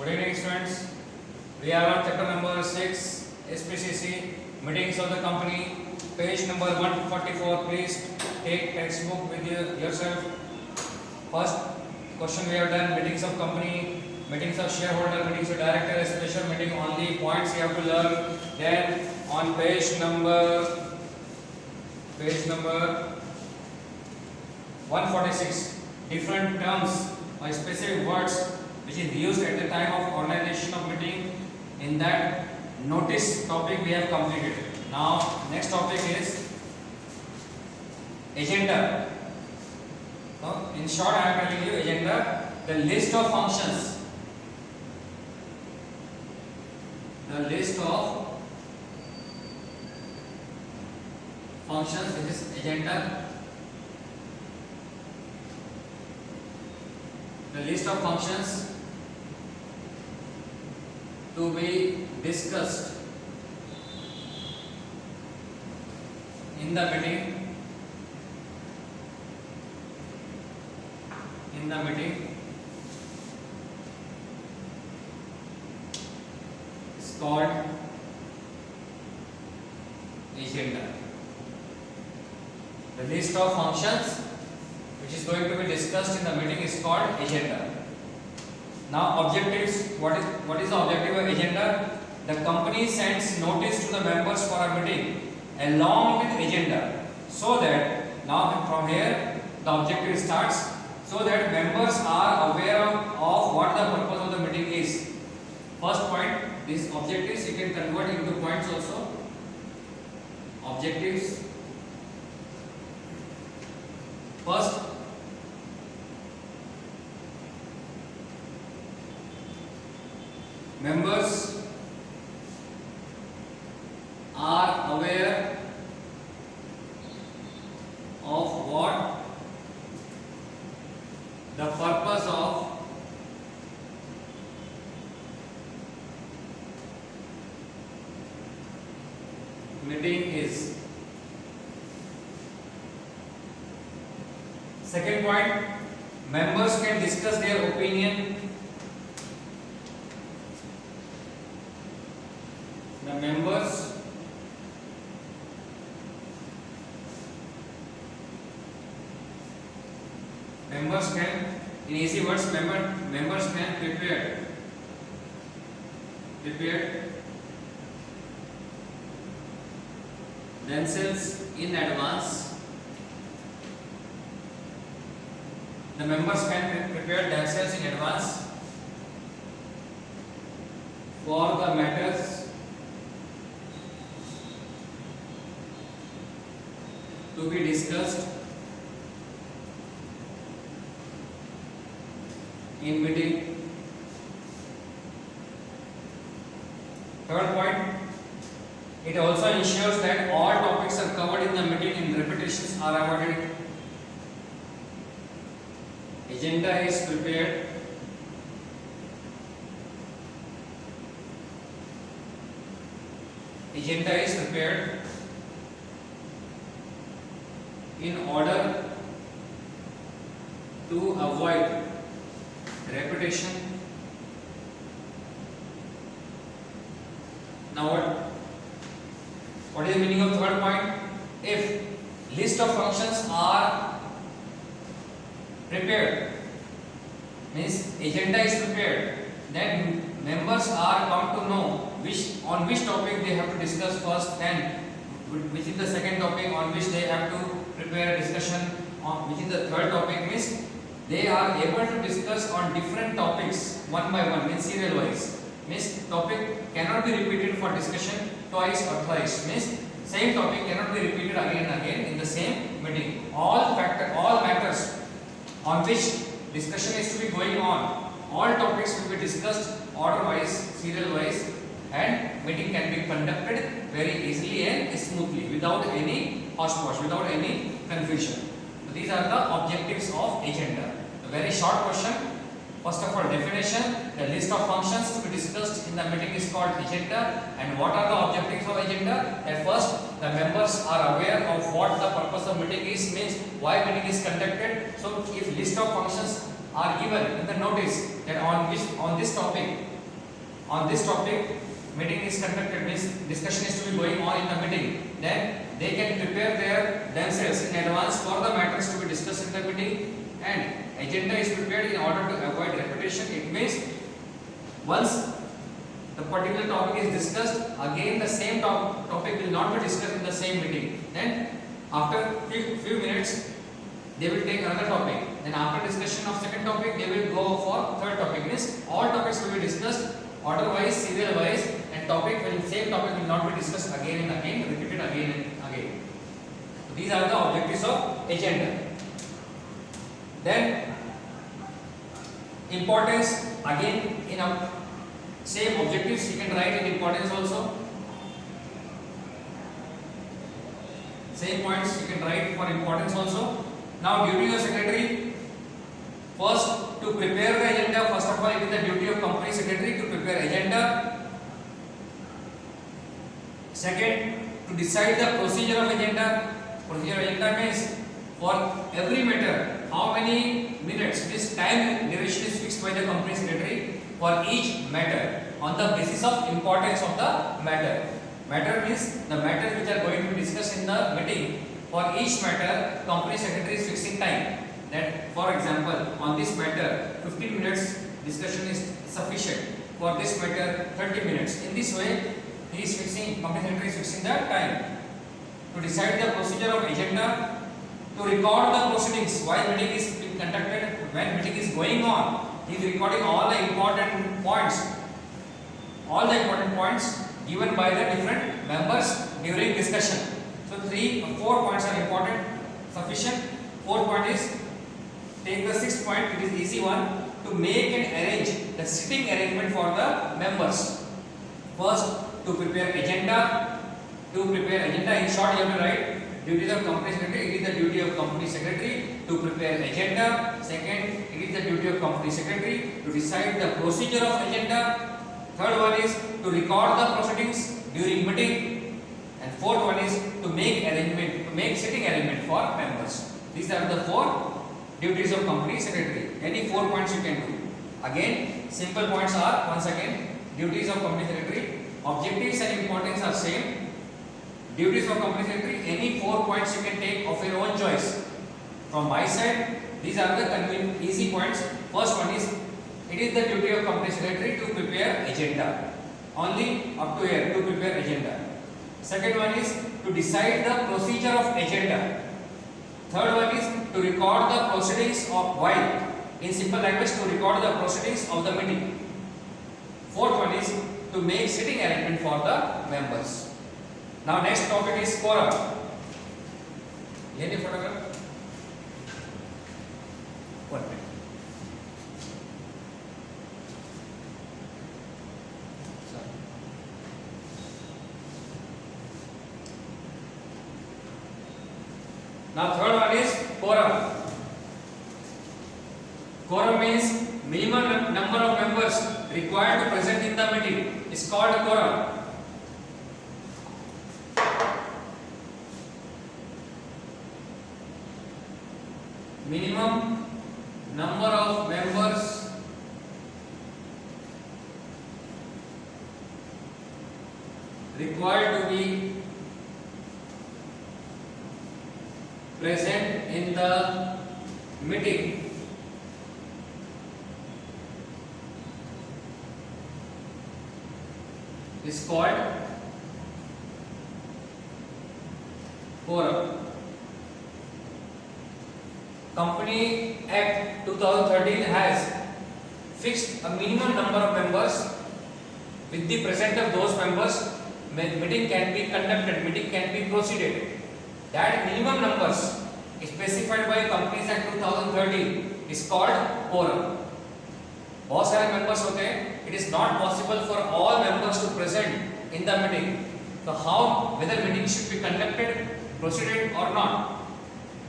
Good evening, students. We are on chapter number 6, SPCC, meetings of the company, page number 144. Please take textbook with yourself. First question we have done: meetings of company, meetings of shareholder, meetings of director, special meeting. Only points you have to learn. Then on page number 146, different terms or specific words which is used at the time of organization of meeting. In that notice topic we have completed. Now next topic is agenda. In short, I am telling you agenda, the list of functions. The list of functions, which is agenda. The list of functions to be discussed in the meeting. Is called agenda. The list of functions which is going to be discussed in the meeting is called agenda. Now objectives. What is the objective of agenda? The company sends notice to the members for a meeting along with agenda, so that now from here the objective starts, so that members are aware of what the purpose of the meeting is. First point, these objectives you can convert into points also. Objectives. First, members are aware of what the purpose of meeting is. Second point, members can discuss their opinion. The members can, in easy words, members can prepare themselves in advance. The members can prepare themselves in advance for the matters to be discussed in meeting. Third point, it also ensures that all topics are covered in the meeting and repetitions are avoided. Agenda is prepared. In order to avoid repetition. Now what is the meaning of third point? If list of functions are prepared, means agenda is prepared, then members are come to know on which topic they have to discuss first, and which is the second topic on which they have to prepare a discussion on, which is the third topic. Means they are able to discuss on different topics one by one, means serial wise. Means topic cannot be repeated for discussion twice or thrice. Means same topic cannot be repeated again and again in the same meeting. All matters on which discussion is to be going on, all topics will be discussed order wise, serial wise, and meeting can be conducted very easily and smoothly without any hotspot, without any confusion. So these are the objectives of agenda. A very short question. First of all, definition. The list of functions to be discussed in the meeting is called agenda. And what are the objectives of agenda? At first, the members are aware of what the purpose of meeting is, means why meeting is conducted. So if list of functions are given in the notice that on this topic on this topic meeting is conducted, means discussion is to be going on in the meeting, then they can prepare themselves in advance for the matters to be discussed in the meeting, and agenda is prepared in order to avoid repetition. It means once the particular topic is discussed, again the same topic will not be discussed in the same meeting. Then after few minutes they will take another topic. Then after discussion of second topic they will go for third topic. Means all topics will be discussed order wise, serial wise, and same topic will not be discussed again and again, repeated again and again. So these are the objectives of agenda. Then importance, again in a same objectives you can write in importance also. Same points you can write for importance also. Now duty of secretary, first to prepare the agenda. First of all, it is the duty of company secretary to prepare agenda. Second, to decide the procedure of agenda. Procedure of agenda means for every matter how many minutes, this time duration is fixed by the company secretary for each matter on the basis of importance of the matter. Matter means the matters which are going to be discussed in the meeting. For each matter, company secretary is fixing time. That, for example, on this matter, 15 minutes discussion is sufficient. For this matter, 30 minutes. In this way, he is fixing. Company secretary is fixing the time. To decide the procedure of agenda, to record the proceedings while meeting is being conducted. When meeting is going on, he is recording all the important points. All the important points given by the different members during discussion. So 4 points are important, sufficient. 4th point is, take the 6th point, it is easy one, to make and arrange the sitting arrangement for the members. First, to prepare agenda. In short, you have to write duties of company secretary. It is the duty of company secretary to prepare agenda. Second, it is the duty of company secretary to decide the procedure of agenda. Third one is to record the proceedings during meeting, and fourth one is to make sitting arrangement for members. These are the 4 duties of company secretary. Any 4 points you can do. Again, simple points are once again duties of company secretary. Objectives and importance are same. Duties of company secretary. Any 4 points you can take of your own choice. From my side, these are the easy points. First one is, it is the duty of company secretary to prepare agenda. Only up to here, to prepare agenda. Second one is to decide the procedure of agenda. Third one is to record the proceedings of while. In simple language, to record the proceedings of the meeting. Fourth one is to make sitting arrangement for the members. Now next topic is quorum. Any photograph? 1 minute. Now third one is quorum. Quorum means minimum number of members required to present in the meeting is called quorum. Minimum number of members required to be present in the meeting is called quorum. Company Act 2013 has fixed a minimum number of members. With the presence of those members, meeting can be conducted, meeting can be proceeded. That minimum numbers specified by Companies Act 2013 is called quorum. बहुत सारे members होते हैं. It is not possible for all members to present in the meeting. So how, whether meeting should be conducted, proceeded or not?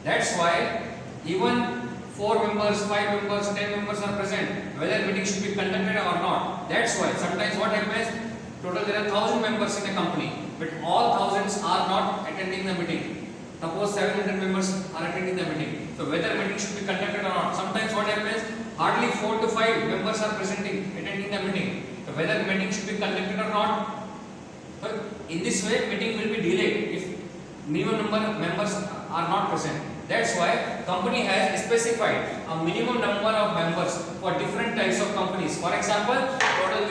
That's why even 4 members, 5 members, 10 members are present, whether meeting should be conducted or not. That's why sometimes what happens, total there are 1000 members in a company, but all thousands are not attending the meeting. Suppose 700 members are attending the meeting. So whether meeting should be conducted or not. Sometimes what happens, hardly 4 to 5 members are attending the meeting. whether meeting should be conducted or not. So in this way, meeting will be delayed if minimum number of members are not present. That's why company has specified a minimum number of members for different types of companies. For example, total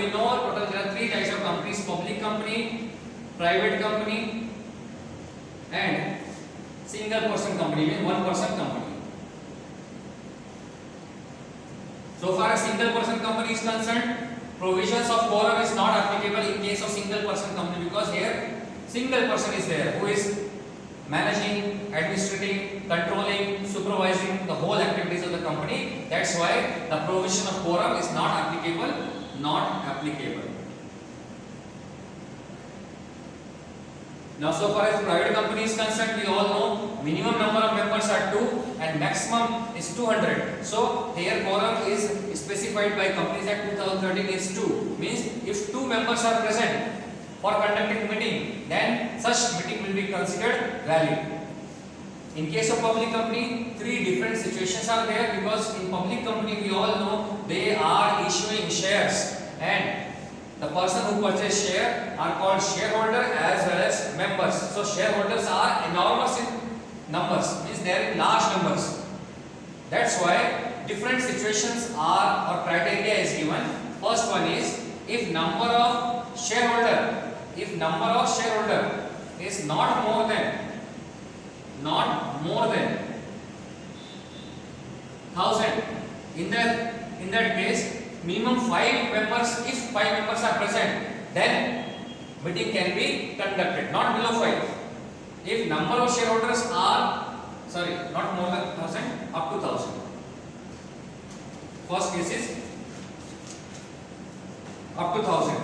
there are three types of companies: public company, private company, and single person company, means one person company. So far as single person company is concerned, provisions of quorum is not applicable in case of single person company, because here single person is there who is managing, administrating, controlling, supervising the whole activities of the company. That's why the provision of quorum is not applicable. Now, so far as private company is concerned, we all know minimum number of members are 2 and maximum is 200. So here quorum is specified by Companies Act 2013 is 2. Means if 2 members are present for conducting meeting, then such meeting will be considered valid. In case of public company, 3 different situations are there, because in public company we all know they are issuing shares, and the person who purchase share are called shareholder as well as members. So shareholders are enormous in numbers, means they are in large numbers. That's why different situations are or criteria is given. First one is if number of shareholder is not more than 1000. In that case, minimum 5 members. If 5 members are present, then meeting can be conducted, not below 5. If number of shareholders are not more than 1000, up to 1000. First case is up to 1000.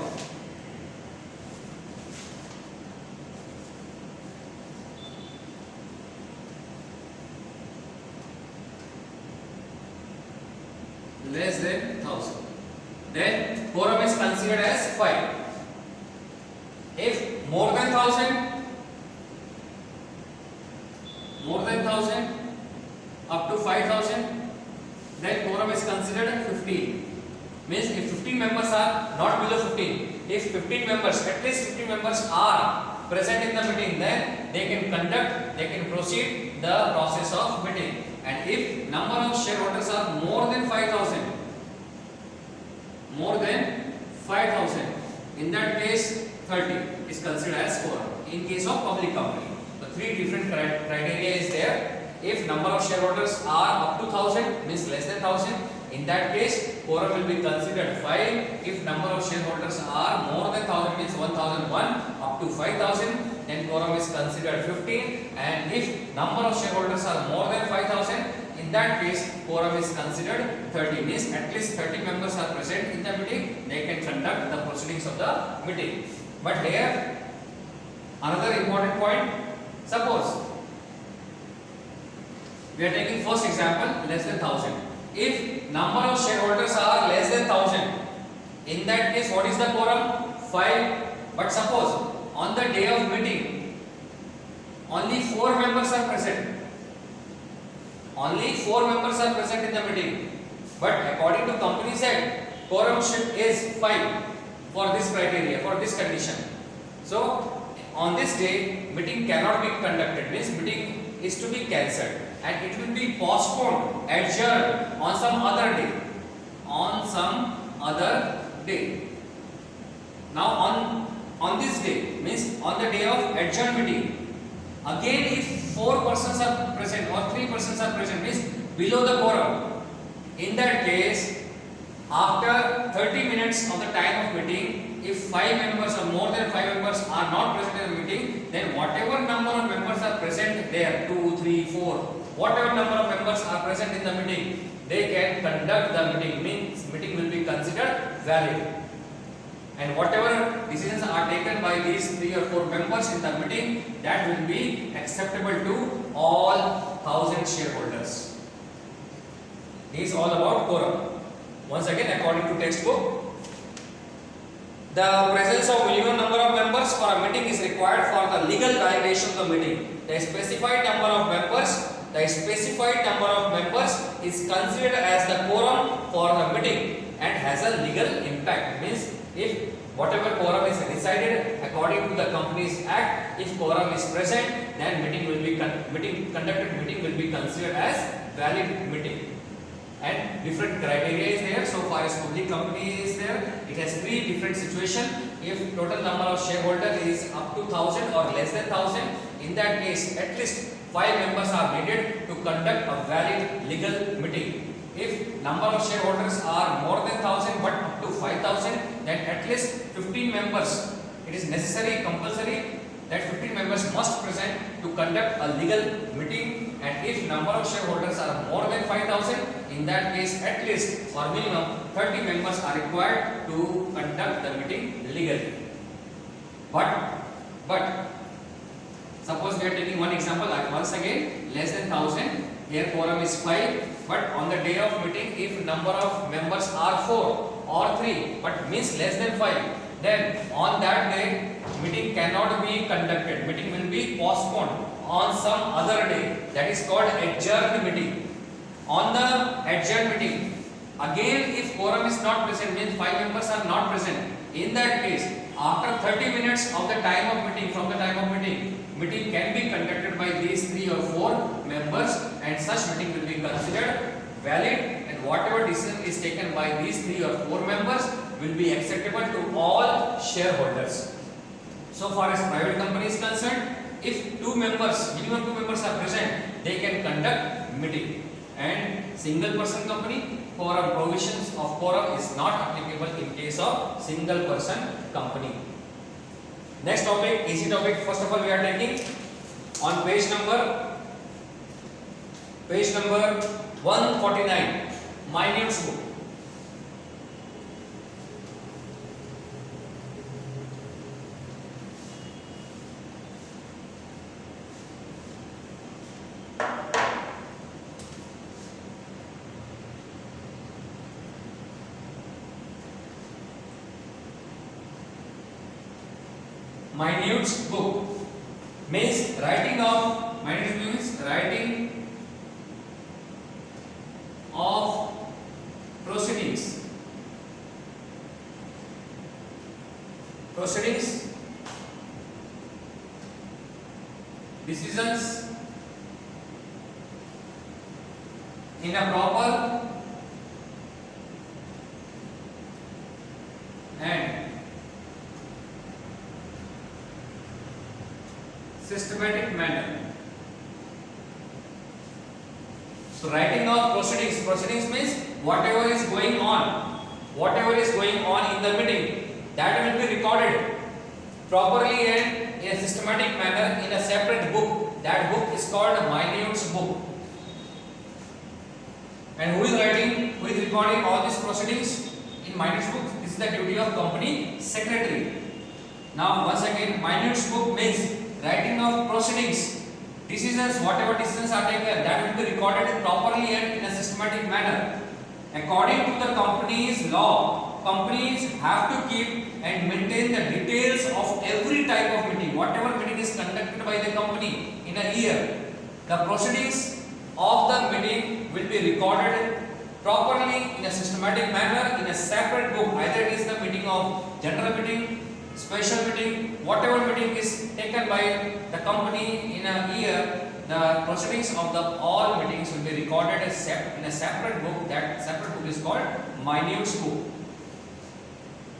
Less than 1000. Then quorum is considered as 5. If more than 1000, up to 5000, then quorum is considered 15. Means if 15 members are not below 15, if 15 members, at least 15 members are present in the meeting, then they can proceed the process of meeting. And if number of shareholders are more than 5000, in that case 30 is considered as quorum. In case of public company, the 3 different criteria is there. If number of shareholders are up to 1000, means less than 1000, in that case quorum will be considered 5. If number of shareholders are more than 1000, means 1001 up to 5000, then quorum is considered 15. And if number of shareholders are more than 5000, in that case quorum is considered 30. Means at least 30 members are present in the meeting, they can conduct the proceedings of the meeting. But here another important point, suppose we are taking first example, less than 1000. If number of shareholders are less than 1000, in that case what is the quorum? 5. But suppose on the day of meeting only 4 members are present. Only 4 members are present in the meeting. But according to Companies Act, quorum is 5 for this criteria, for this condition. So on this day meeting cannot be conducted, means meeting is to be cancelled, and it will be postponed, adjourned on some other day. Now on this day, means on the day of adjourned meeting, again if 4 persons are present or 3 persons are present, means below the quorum, in that case after 30 minutes of the time of meeting, if 5 members or more than 5 members are not present in the meeting, then whatever number of members are present there, 2, 3, 4, whatever number of members are present in the meeting, they can conduct the meeting, means meeting will be considered valid. And whatever decisions are taken by these 3 or 4 members in the meeting, that will be acceptable to all 1000 shareholders. This is all about quorum. Once again, according to textbook, the presence of minimum number of members for a meeting is required for the legal validation of the meeting. The specified number of members is considered as the quorum for the meeting and has a legal impact. Means If whatever quorum is decided according to the Companies Act, if quorum is present, then conducted meeting will be considered as valid meeting. And different criteria is there. So far as public company is there, it has three different situations. If total number of shareholder is up to 1000 or less than 1000, in that case at least 5 members are needed to conduct a valid legal meeting. If number of shareholders are more than 1000 but up to 5000, then at least 15 members, it is necessary, compulsory that 15 members must present to conduct a legal meeting. And if number of shareholders are more than 5000, in that case at least or minimum 30 members are required to conduct the meeting legally. But suppose we are taking one example, once again, less than 1000, here quorum is 5, but on the day of meeting, if number of members are 4 or 3, but means less than 5, then on that day meeting cannot be conducted. Meeting will be postponed on some other day. That is called adjourned meeting. On the adjourned meeting, again if quorum is not present, means 5 members are not present, in that case after 30 minutes of the time of meeting, from the time of meeting can be conducted by these 3 or 4 members, and such meeting will be considered valid, and whatever decision is taken by these 3 or 4 members will be acceptable to all shareholders. So far as private company is concerned, if 2 members, minimum 2 members are present, they can conduct meeting. And single person company, quorum provisions of quorum is not applicable in case of single person company. Next topic, easy topic. First of all, we are taking on page number 149, minutes book. Minutes book means writing of proceedings, decisions in a proper and systematic manner. So writing of proceedings means whatever is going on in the meeting, that will be recorded properly and in a systematic manner in a separate book. That book is called minutes book. And who is recording all these proceedings in minutes book? This is the duty of company secretary. Now once again, minutes book means writing of proceedings, decisions, whatever decisions are taken, that will be recorded properly and in a systematic manner. According to the company's law, companies have to keep and maintain the details of every type of meeting. Whatever meeting is conducted by the company in a year, the proceedings of the meeting will be recorded properly in a systematic manner in a separate book. Either it is the meeting of general meeting, special meeting, whatever meeting is taken by the company in a year, the proceedings of the all meetings will be recorded in a separate book. That separate book is called minutes book.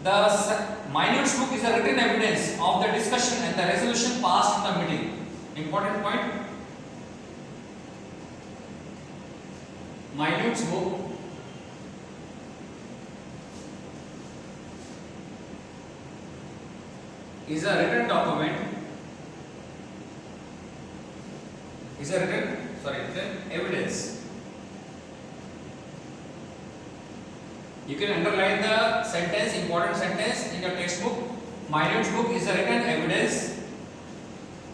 The minutes book is a written evidence of the discussion and the resolution passed in the meeting. Important point. Minutes book is a written document, written evidence. You can underline the sentence, important sentence in your textbook. Minutes book is a written evidence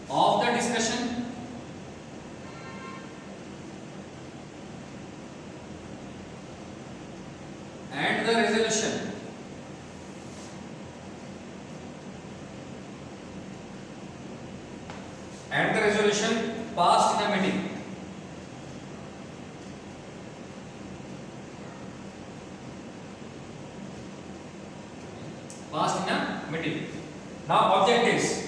of the discussion and the resolution passed in a meeting. passed in a meeting. Now objectives.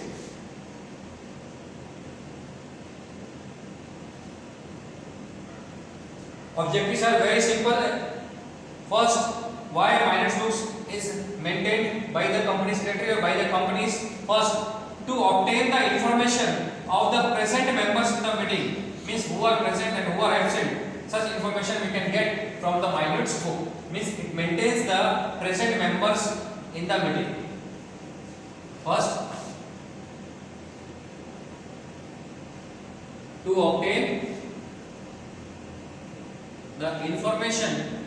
Objectives are very simple. First, why minutes books is maintained by the company secretary or by the companies? First, to obtain the information of the present members in the meeting, means who are present and who are absent. Such information we can get from the minutes book, means it maintains the present members in the meeting. First, to obtain the information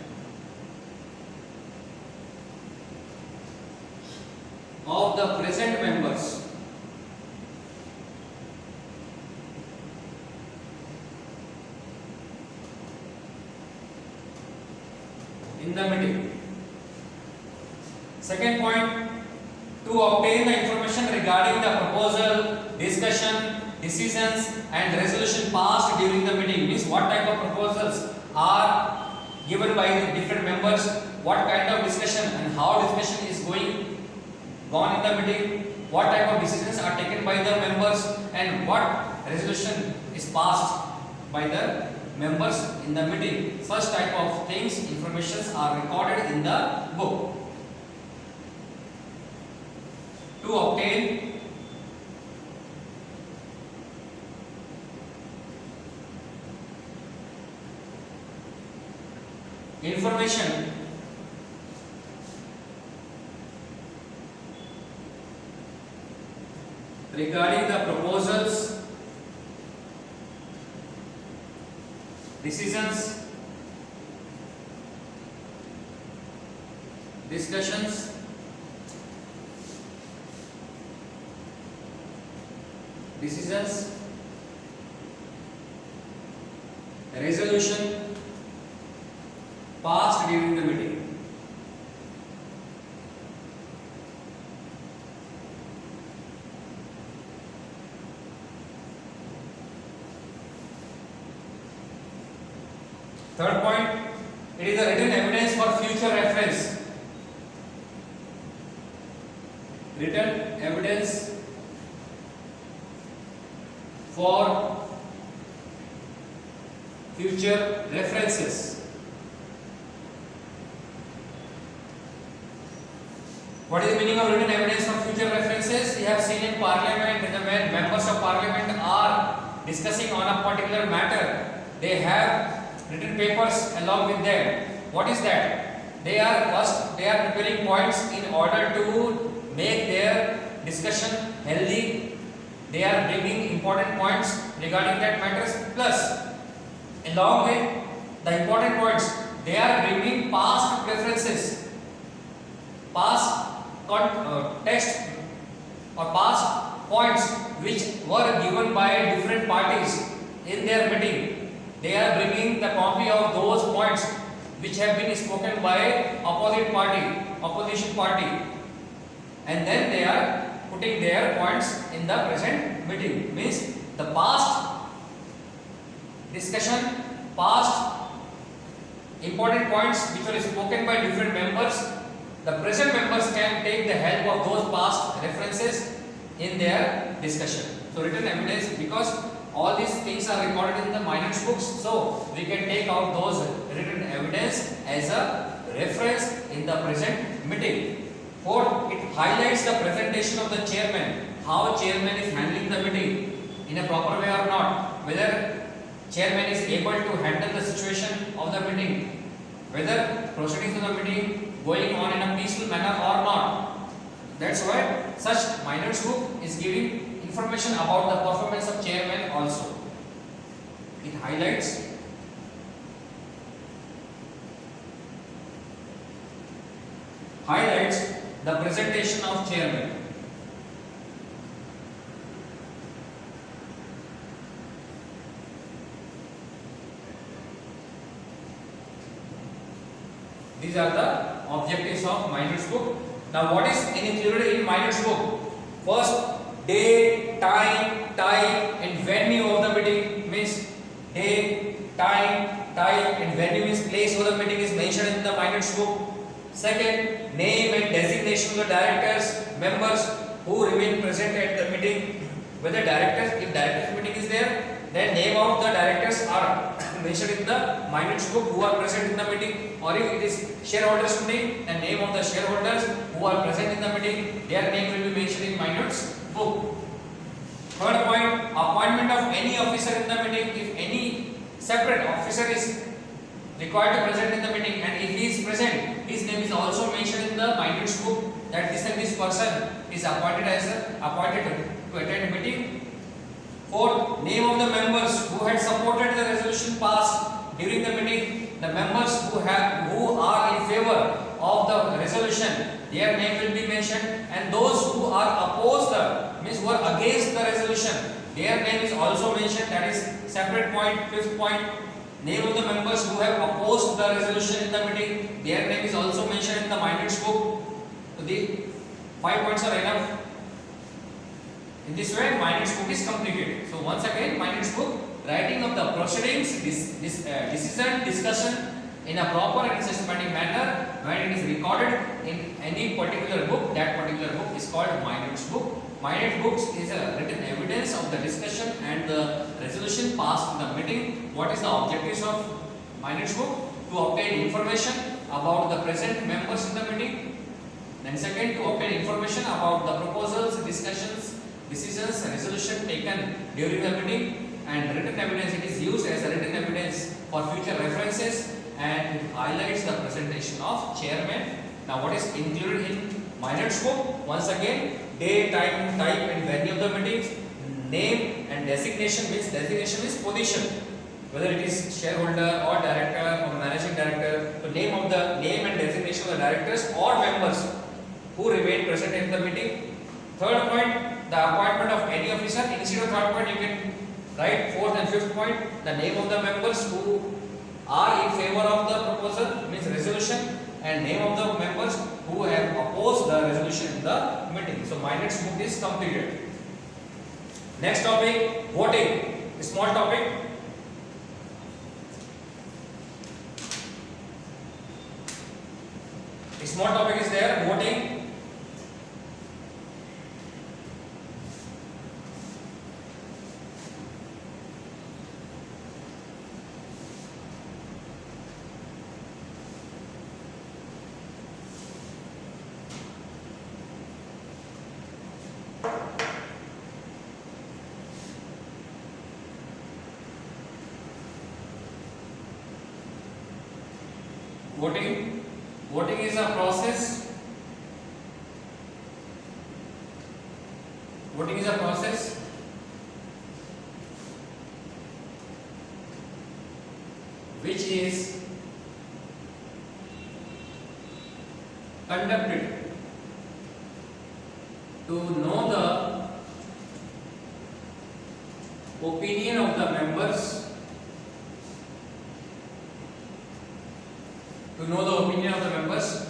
of the present members in the meeting. Second point, to obtain the information regarding the proposal, discussion, decisions and resolution passed during the meeting, means what type of proposals are given by the different members, what kind of discussion and how discussion is gone in the meeting, what type of decisions are taken by the members and what resolution is passed by the members in the meeting. Such type of things, informations are recorded in the book. To obtain information regarding the proposals, decisions, discussions, resolution passed during the meeting. Third point, it is a written evidence for future reference. Written evidence for future references. What is the meaning of written evidence for future references? We have seen in Parliament when members of Parliament are discussing on a particular matter, they have written papers along with them. What is that? They are preparing points in order to make their discussion healthy. They are bringing important points regarding that matters. Plus, along with the important points, they are bringing past preferences, past text or past points which were given by different parties in their meeting. They are bringing the copy of those points which have been spoken by opposition party, and then they are putting their points in the present meeting. Means the past discussion, past important points which were spoken by different members, the present members can take the help of those past references in their discussion. So written evidence, because all these things are recorded in the minutes books, so we can take out those written evidence as a reference in the present meeting. Fourth, it highlights the presentation of the chairman, how chairman is handling the meeting in a proper way or not, whether chairman is able to handle the situation of the meeting, whether proceedings of the meeting going on in a peaceful manner or not. That's why such minutes book is giving information about the performance of chairman also. It highlights the presentation of chairman. These are the objectives of minutes book. Now what is included in minutes book? First, date, time, and venue of the meeting. Means date, time, and venue means place of the meeting is mentioned in the minutes book. Second, name and designation of the directors, members who remain present at the meeting. Whether directors, if directors meeting is there, then name of the directors are mentioned in the minutes book who are present in the meeting. Or if it is shareholders meeting, the name of the shareholders who are present in the meeting, their name will be mentioned in minutes book. Third point, appointment of any officer in the meeting. If any separate officer is required to present in the meeting, and if he is present, his name is also mentioned in the minutes book that this person is appointed to attend meeting. Fourth, name of the members who had supported the resolution passed during the meeting. The members who are in favor of the resolution, their name will be mentioned, and those who are opposed, means who are against the resolution, their name is also mentioned. That is separate point. Fifth point, name of the members who have opposed the resolution in the meeting, their name is also mentioned in the minutes book. So the 5 points are enough. In this way, minutes book is completed. So once again, minutes book, writing of the proceedings, decision, discussion in a proper and systematic manner. When it is recorded in any particular book, that particular book is called minutes book. Minute books is a written evidence of the discussion and the resolution passed in the meeting. What is the objectives of minutes book? To obtain information about the present members in the meeting. Then second, to obtain information about the proposals, discussions, decisions, resolution taken during the meeting. And written evidence, it is used as a written evidence for future references, and it highlights the presentation of chairman. Now what is included in minutes book? Once again, day, time, type and venue of the meetings. Name and designation, means designation is position, whether it is shareholder or director or managing director. The name and designation of the directors or members who remain present in the meeting. Third point, the appointment of any officer. Instead of third point, you can write fourth and fifth point. The name of the members who are in favor of the proposal, means resolution, and name of the members who have opposed the resolution in the meeting. So minutes book is completed. Next topic, voting. A small topic. A small topic is there, voting. Voting is a process. Voting is a process which is conducted to know the opinion of the members. To know the opinion of the members,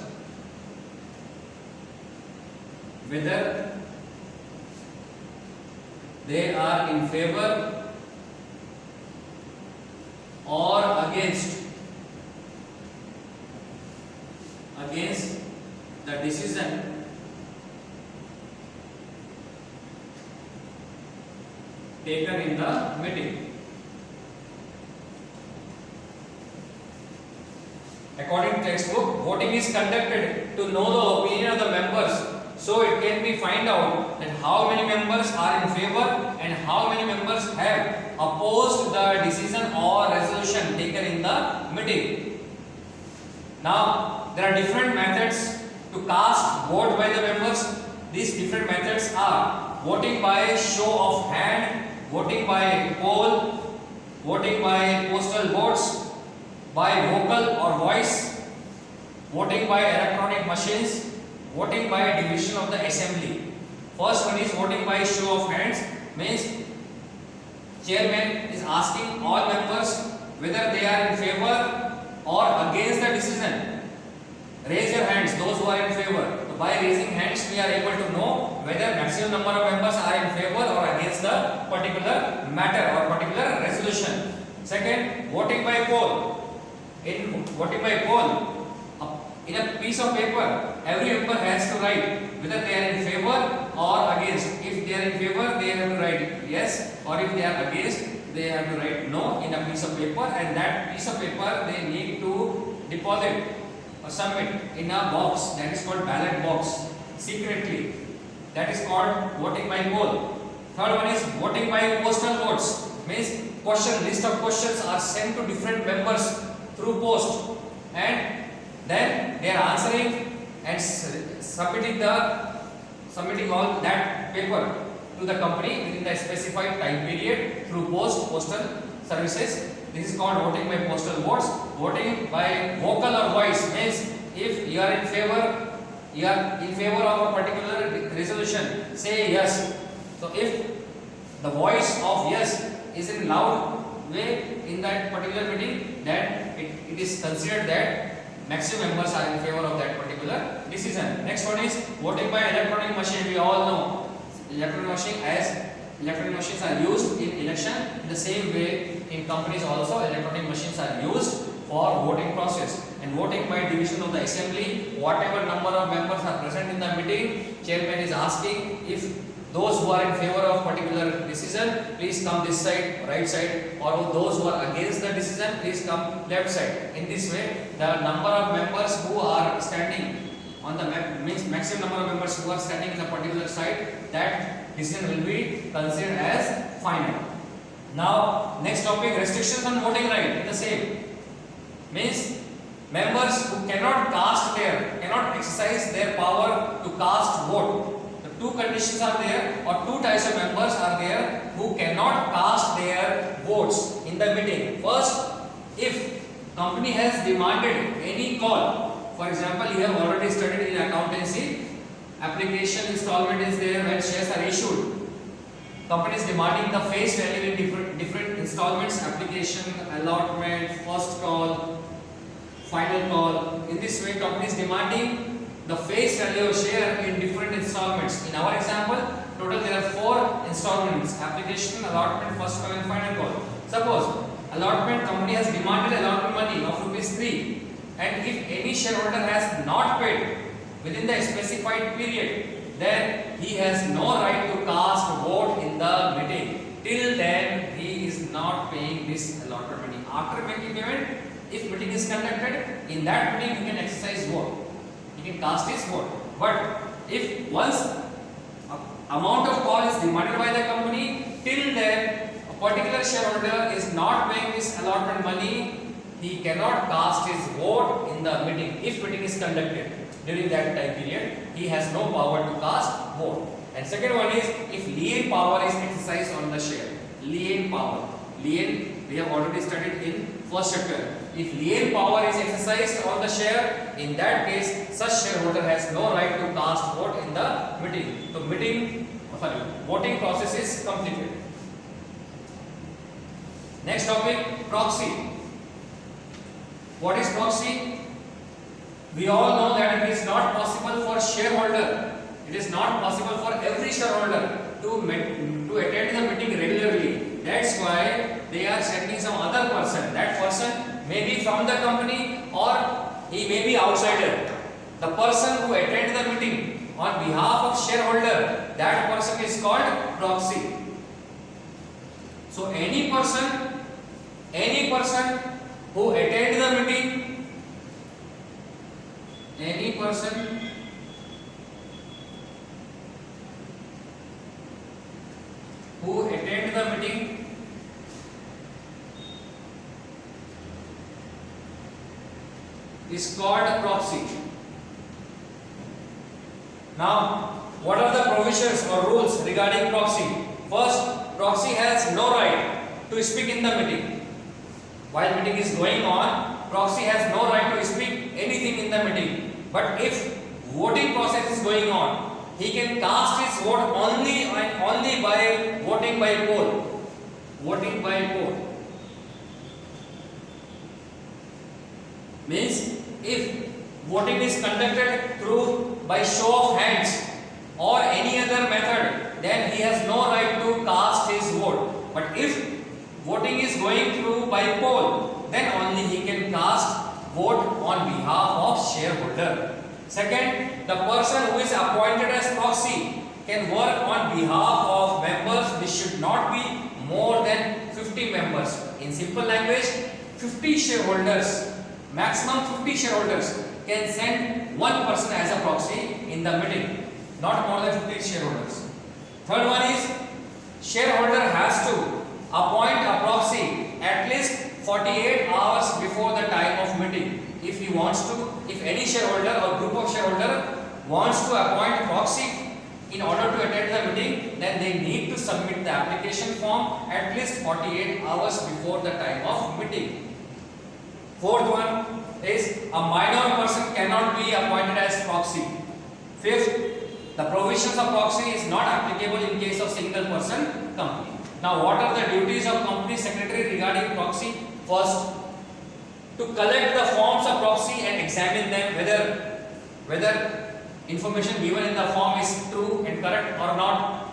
whether they are in favor or against the decision taken in the meeting. According to textbook, voting is conducted to know the opinion of the members, so it can be find out that how many members are in favor and how many members have opposed the decision or resolution taken in the meeting. Now, there are different methods to cast vote by the members. These different methods are voting by show of hand, voting by poll, voting by postal votes, by vocal or voice, voting by electronic machines, voting by division of the assembly. First one is voting by show of hands, means chairman is asking all members whether they are in favor or against the decision. Raise your hands, those who are in favor. So by raising hands, we are able to know whether maximum number of members are in favor or against the particular matter or particular resolution. Second, voting by poll. In voting by poll, in a piece of paper, every member has to write whether they are in favor or against. If they are in favor, they have to write yes, or if they are against, they have to write no in a piece of paper, and that piece of paper they need to deposit or submit in a box that is called ballot box secretly. That is called voting by poll. Third one is voting by postal votes. Means list of questions are sent to different members through post, and then they are answering and submitting all that paper to the company within the specified time period through postal services. This is called voting by postal votes. Voting by vocal or voice means if you are in favor of a particular resolution, say yes. So if the voice of yes is in loud way in that particular meeting, then it is considered that maximum members are in favor of that particular decision. Next one is voting by electronic machine. We all know electronic machines are used in election. In the same way, in companies also electronic machines are used for voting process. And voting by division of the assembly, whatever number of members are present in the meeting, chairman is asking if those who are in favor of particular decision, please come this side, right side, or those who are against the decision, please come left side. In this way, the number of members who are standing on the means maximum number of members who are standing in a particular side, that decision will be considered as final. Now, next topic, restrictions on voting right. The same means members who cannot exercise their power to cast vote. Two conditions are there, or two types of members are there who cannot cast their votes in the meeting. First, if company has demanded any call, for example, you have already studied in accountancy, application installment is there when shares are issued. Company is demanding the face value in different installments, application, allotment, first call, final call. In this way, company is demanding the face value of share in different installments. In our example, total there are 4 installments: application, allotment, first call and final call. Suppose allotment, company has demanded allotment money of ₹3, and if any shareholder has not paid within the specified period, then he has no right to cast vote in the meeting. Till then, he is not paying this allotment money. After making payment, if meeting is conducted, in that meeting he can exercise vote. He can cast his vote. But if once amount of call is demanded by the company, till then a particular shareholder is not paying this allotment money, he cannot cast his vote in the meeting. If meeting is conducted during that time period, he has no power to cast vote. And second one is if lien power is exercised on the share. Lien power. Lien we have already studied in first chapter. If lien power is exercised on the share, in that case, such shareholder has no right to cast vote in the meeting. So voting process is completed. Next topic, proxy. What is proxy? We all know that it is not possible for shareholder, it is not possible for every shareholder to attend the meeting regularly. That's why they are sending some other person. That person may be from the company or he may be outsider. The person who attends the meeting on behalf of shareholder, that person is called proxy. So any person who attends the meeting, any person who attend the meeting is called a proxy. Now, what are the provisions or rules regarding proxy? First, proxy has no right to speak in the meeting. While meeting is going on, proxy has no right to speak anything in the meeting. But if voting process is going on, he can cast his vote only by voting by poll. Voting by poll means if voting is conducted through by show of hands or any other method, then he has no right to cast his vote. But if voting is going through by poll, then only he can cast vote on behalf of shareholder. Second, the person who is appointed as proxy can work on behalf of members which should not be more than 50 members. In simple language, 50 shareholders, maximum 50 shareholders can send one person as a proxy in the meeting, not more than 50 shareholders. Third one is shareholder has to appoint a proxy at least 48 hours before the time of meeting. If he wants to, if any shareholder or group of shareholder wants to appoint a proxy in order to attend the meeting, then they need to submit the application form at least 48 hours before the time of meeting. Fourth one is a minor person cannot be appointed as proxy. Fifth, the provisions of proxy is not applicable in case of single person company. Now, what are the duties of company secretary regarding proxy? First, to collect the forms of proxy and examine them whether information given in the form is true and correct or not.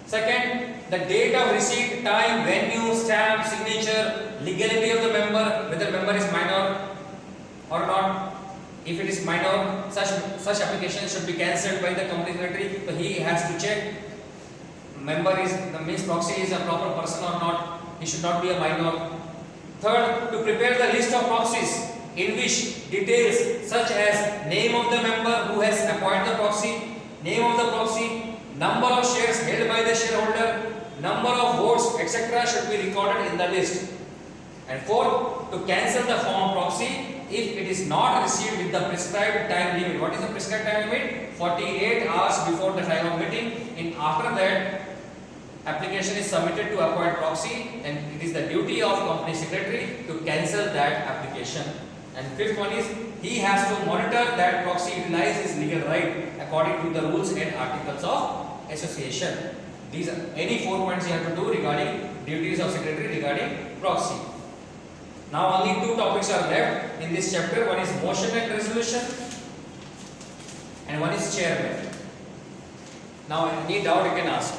Second, the date of receipt, time, venue, stamp, signature, legality of the member, whether member is minor or not. If it is minor, such application should be cancelled by the company secretary. So he has to check member is means proxy is a proper person or not. He should not be a minor. Third, to prepare the list of proxies in which details such as name of the member who has appointed the proxy, name of the proxy, number of shares held by the shareholder, number of votes, etc. should be recorded in the list. And fourth, to cancel the form proxy if it is not received with the prescribed time limit. What is the prescribed time limit? 48 hours before the time of meeting. And after that, application is submitted to appoint proxy, and it is the duty of company secretary to cancel that application. And fifth one is he has to monitor that proxy utilize his legal right according to the rules and articles of association. These are any 4 points you have to do regarding duties of secretary regarding proxy. Now only 2 topics are left in this chapter. One is motion and resolution, and one is chairman. Now any doubt you can ask.